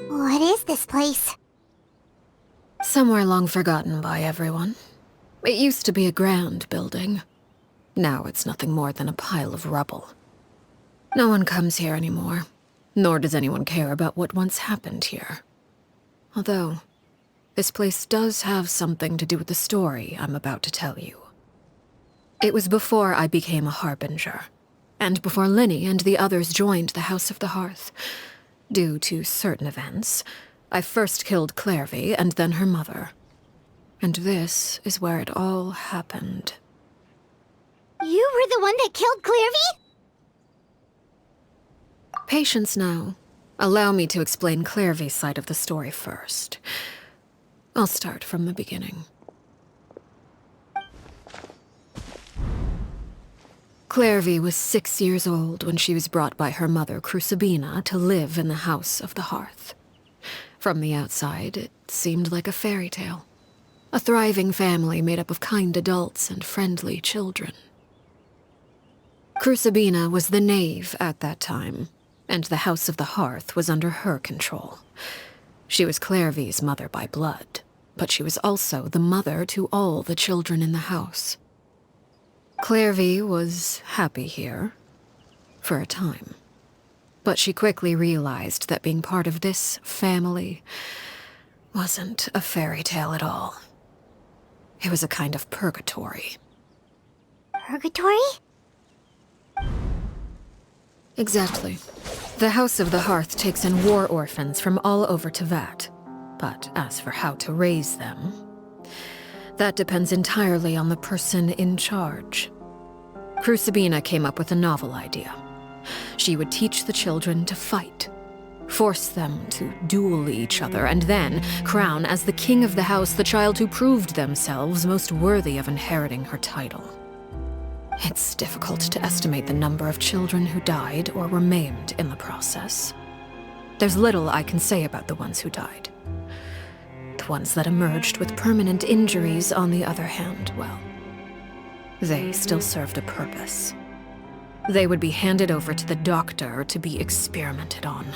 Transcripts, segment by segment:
What is this place? Somewhere long forgotten by everyone. It used to be a grand building. Now it's nothing more than a pile of rubble. No one comes here anymore, nor does anyone care about what once happened here. Although, this place does have something to do with the story I'm about to tell you. It was before I became a harbinger, and before Linny and the others joined the House of the Hearth. Due to certain events, I first killed Clervie and then her mother. And this is where it all happened. You were the one that killed Clervie? Patience now. Allow me to explain Clervie's side of the story first. I'll start from the beginning. Clervie was 6 years old when she was brought by her mother, Crucibina, to live in the House of the Hearth. From the outside, it seemed like a fairy tale. A thriving family made up of kind adults and friendly children. Crucibina was the knave at that time, and the House of the Hearth was under her control. She was Clervie's mother by blood, but she was also the mother to all the children in the house. Clervie was happy here, for a time. But she quickly realized that being part of this family wasn't a fairy tale at all. It was a kind of purgatory. Purgatory? Exactly. The House of the Hearth takes in war orphans from all over Teyvat. But as for how to raise them, that depends entirely on the person in charge. Crucibina came up with a novel idea. She would teach the children to fight, force them to duel each other, and then crown as the king of the house the child who proved themselves most worthy of inheriting her title. It's difficult to estimate the number of children who died or were maimed in the process. There's little I can say about the ones who died. The ones that emerged with permanent injuries, on the other hand, well, they still served a purpose. They would be handed over to the doctor to be experimented on,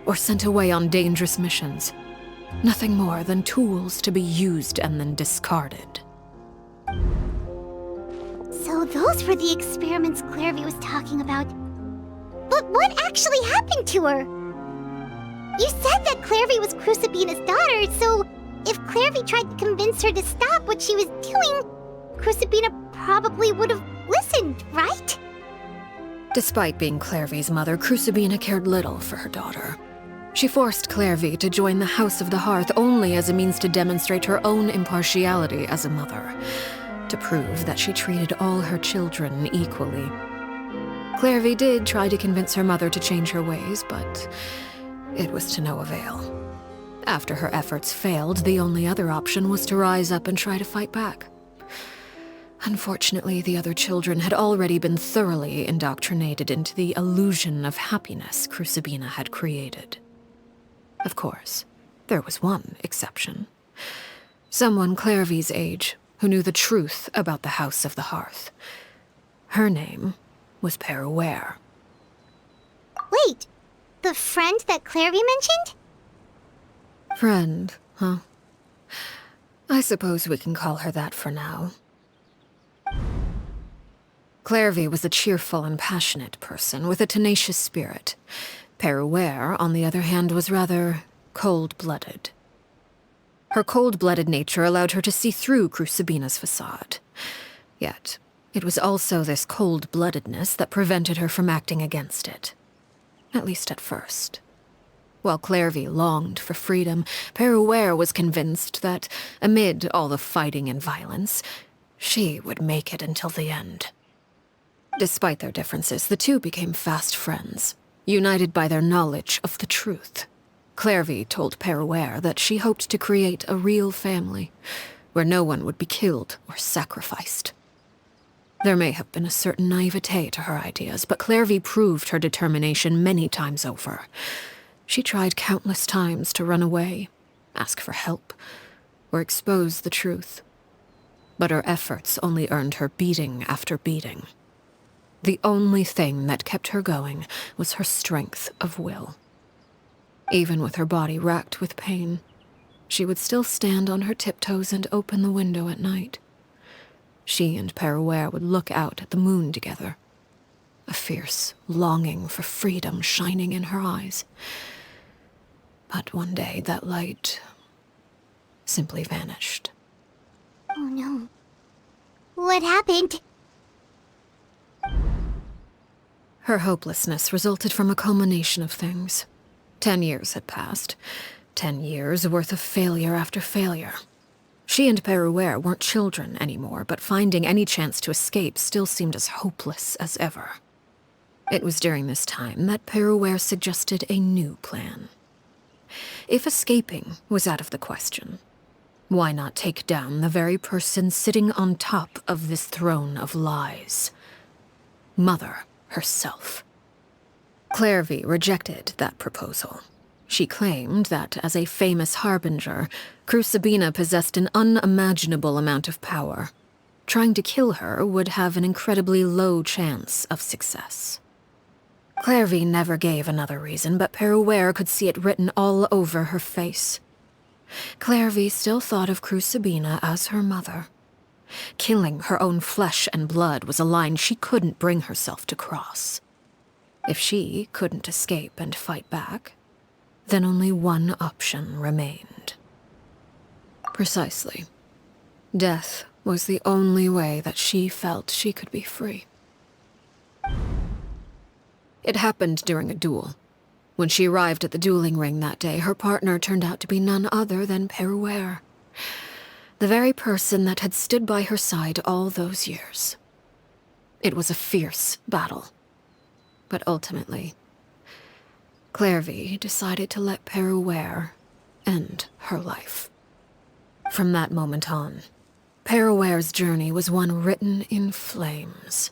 or sent away on dangerous missions. Nothing more than tools to be used and then discarded. So those were the experiments Clervie was talking about. But what actually happened to her? You said that Clervie was Crucibina's daughter, so if Clervie tried to convince her to stop what she was doing, Crucibina probably would have listened, right? Despite being Clervie's mother, Crucibina cared little for her daughter. She forced Clervie to join the House of the Hearth only as a means to demonstrate her own impartiality as a mother, to prove that she treated all her children equally. Clervie did try to convince her mother to change her ways, but it was to no avail. After her efforts failed, the only other option was to rise up and try to fight back. Unfortunately, the other children had already been thoroughly indoctrinated into the illusion of happiness Crucibina had created. Of course, there was one exception. Someone Clervie's age who knew the truth about the House of the Hearth. Her name was Peruere. Wait, the friend that Clervie mentioned? Friend, huh? I suppose we can call her that for now. Clervie was a cheerful and passionate person with a tenacious spirit. Peruere, on the other hand, was rather cold-blooded. Her cold-blooded nature allowed her to see through Crucibina's facade. Yet, it was also this cold-bloodedness that prevented her from acting against it. At least at first. While Clervie longed for freedom, Peruere was convinced that, amid all the fighting and violence, she would make it until the end. Despite their differences, the two became fast friends, united by their knowledge of the truth. Clervie told Peruere that she hoped to create a real family, where no one would be killed or sacrificed. There may have been a certain naivete to her ideas, but Clervie proved her determination many times over. She tried countless times to run away, ask for help, or expose the truth. But her efforts only earned her beating after beating. The only thing that kept her going was her strength of will. Even with her body racked with pain, she would still stand on her tiptoes and open the window at night. She and Peruere would look out at the moon together, a fierce longing for freedom shining in her eyes. But one day that light simply vanished. Oh no. What happened? Her hopelessness resulted from a culmination of things. 10 years had passed. 10 years worth of failure after failure. She and Peruere weren't children anymore, but finding any chance to escape still seemed as hopeless as ever. It was during this time that Peruere suggested a new plan. If escaping was out of the question, why not take down the very person sitting on top of this throne of lies? Mother herself. Clervie rejected that proposal. She claimed that, as a famous harbinger, Crucibina possessed an unimaginable amount of power. Trying to kill her would have an incredibly low chance of success. Clervie never gave another reason, but Peruere could see it written all over her face. Clervie still thought of Crucibina as her mother. Killing her own flesh and blood was a line she couldn't bring herself to cross. If she couldn't escape and fight back, then only one option remained. Precisely. Death was the only way that she felt she could be free. It happened during a duel. When she arrived at the dueling ring that day, her partner turned out to be none other than Peruere, the very person that had stood by her side all those years. It was a fierce battle, but ultimately, Clervie decided to let Peruere end her life. From that moment on, Peruere's journey was one written in flames.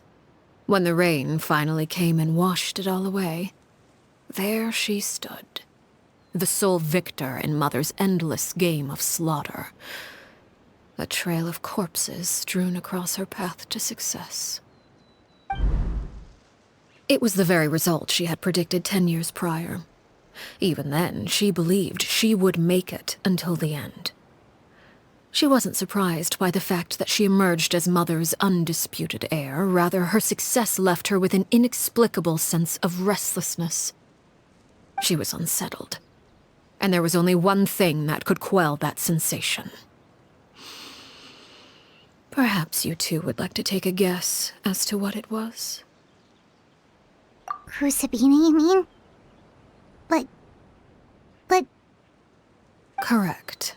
When the rain finally came and washed it all away, there she stood, the sole victor in Mother's endless game of slaughter, a trail of corpses strewn across her path to success. It was the very result she had predicted 10 years prior. Even then, she believed she would make it until the end. She wasn't surprised by the fact that she emerged as Mother's undisputed heir. Rather, her success left her with an inexplicable sense of restlessness. She was unsettled, and there was only one thing that could quell that sensation. Perhaps you two would like to take a guess as to what it was? Crucibina, you mean? But... Correct.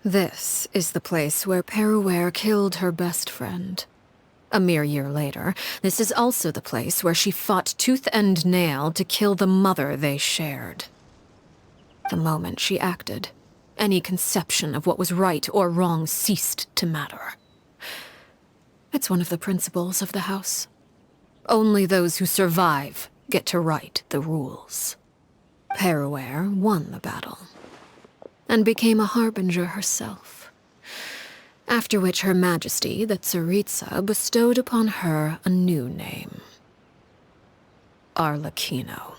This is the place where Peruere killed her best friend. A mere year later, this is also the place where she fought tooth and nail to kill the mother they shared. The moment she acted, any conception of what was right or wrong ceased to matter. It's one of the principles of the house. Only those who survive get to write the rules. Peruere won the battle, and became a harbinger herself. After which Her Majesty, the Tsaritsa, bestowed upon her a new name. ARLECCHINO.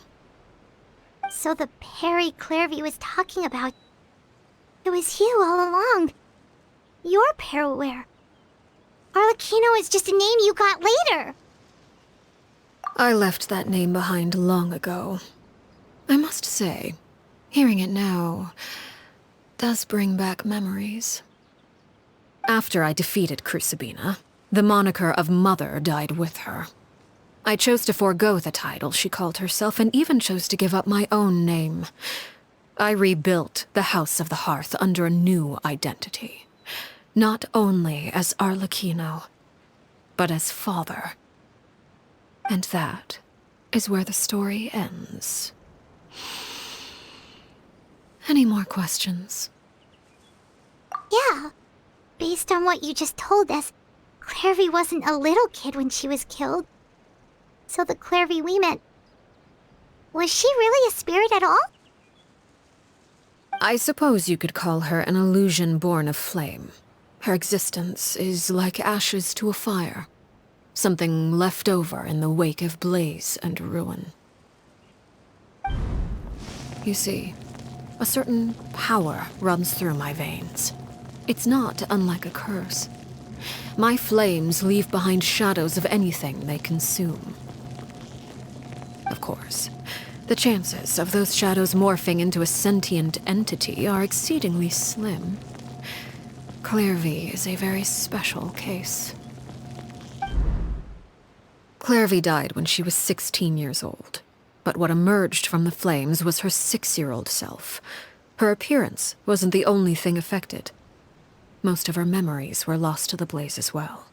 So the Perry Clervie was talking about... It was you all along. You're Peruere. ARLECCHINO is just a name you got later. I left that name behind long ago. I must say, hearing it now does bring back memories. After I defeated Crucibina, the moniker of Mother died with her. I chose to forego the title she called herself, and even chose to give up my own name. I rebuilt the House of the Hearth under a new identity. Not only as ARLECCHINO, but as father. And that is where the story ends. Any more questions? Yeah. Based on what you just told us, Clervie wasn't a little kid when she was killed. So the Clervie we met... Was she really a spirit at all? I suppose you could call her an illusion born of flame. Her existence is like ashes to a fire. Something left over in the wake of blaze and ruin. You see, A certain power runs through my veins. It's not unlike a curse. My flames leave behind shadows of anything they consume. Of course, the chances of those shadows morphing into a sentient entity are exceedingly slim. Clervie is a very special case. Clervie died when she was 16 years old, but what emerged from the flames was her 6-year-old self. Her appearance wasn't the only thing affected. Most of her memories were lost to the blaze as well.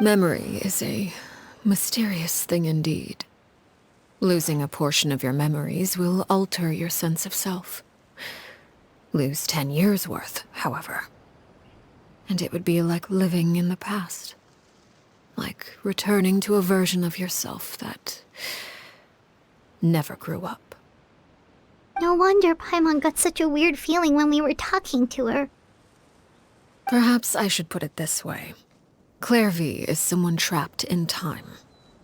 Memory is a mysterious thing indeed. Losing a portion of your memories will alter your sense of self. Lose 10 years' worth, however, and it would be like living in the past. Like returning to a version of yourself that never grew up. No wonder Paimon got such a weird feeling when we were talking to her. Perhaps I should put it this way. Clervie is someone trapped in time.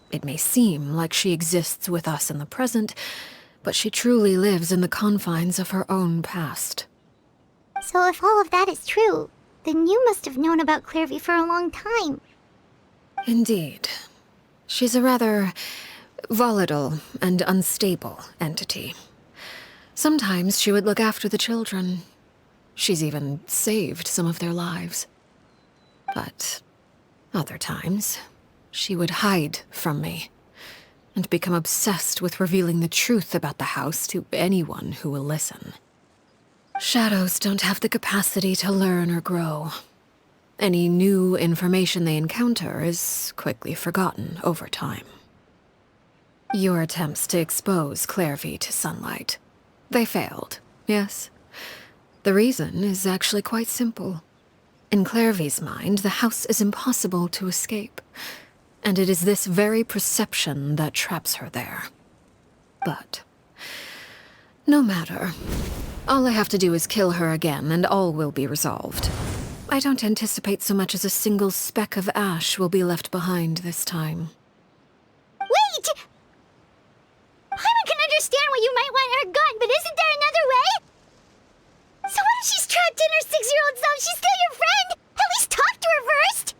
It may seem like she exists with us in the present, but she truly lives in the confines of her own past. So if all of that is true, then you must have known about Clervie for a long time. Indeed. She's a rather volatile and unstable entity. Sometimes she would look after the children. She's even saved some of their lives. But other times, she would hide from me and become obsessed with revealing the truth about the house to anyone who will listen. Shadows don't have the capacity to learn or grow. Any new information they encounter is quickly forgotten over time. Your attempts to expose Clervie to sunlight, they failed, yes? The reason is actually quite simple. In Clervie's mind, the house is impossible to escape, and it is this very perception that traps her there. But no matter. All I have to do is kill her again, and all will be resolved. I don't anticipate so much as a single speck of ash will be left behind this time. Wait! Paimon can understand why you might want her gone, but isn't there another way? So what if she's trapped in her 6-year-old self? She's still your friend! At least talk to her first!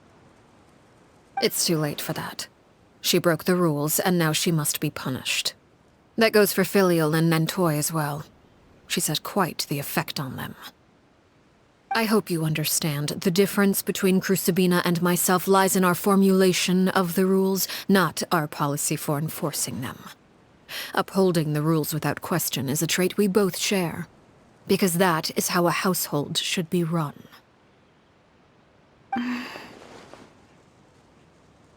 It's too late for that. She broke the rules, and now she must be punished. That goes for Filial and Nantoy as well. She's had quite the effect on them. I hope you understand. The difference between Crucibina and myself lies in our formulation of the rules, not our policy for enforcing them. Upholding the rules without question is a trait we both share, because that is how a household should be run.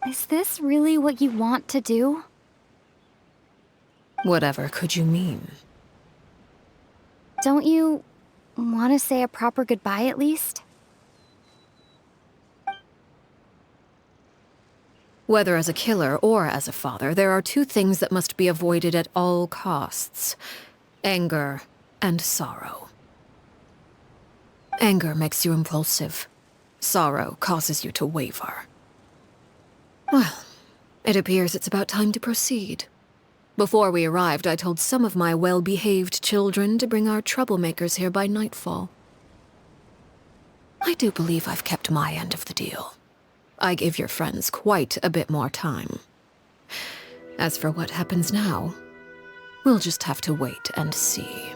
Is this really what you want to do? Whatever could you mean? Don't you want to say a proper goodbye at least? Whether as a killer or as a father, there are two things that must be avoided at all costs: anger and sorrow. Anger makes you impulsive. Sorrow causes you to waver. Well, it appears it's about time to proceed. Before we arrived, I told some of my well-behaved children to bring our troublemakers here by nightfall. I do believe I've kept my end of the deal. I gave your friends quite a bit more time. As for what happens now, we'll just have to wait and see.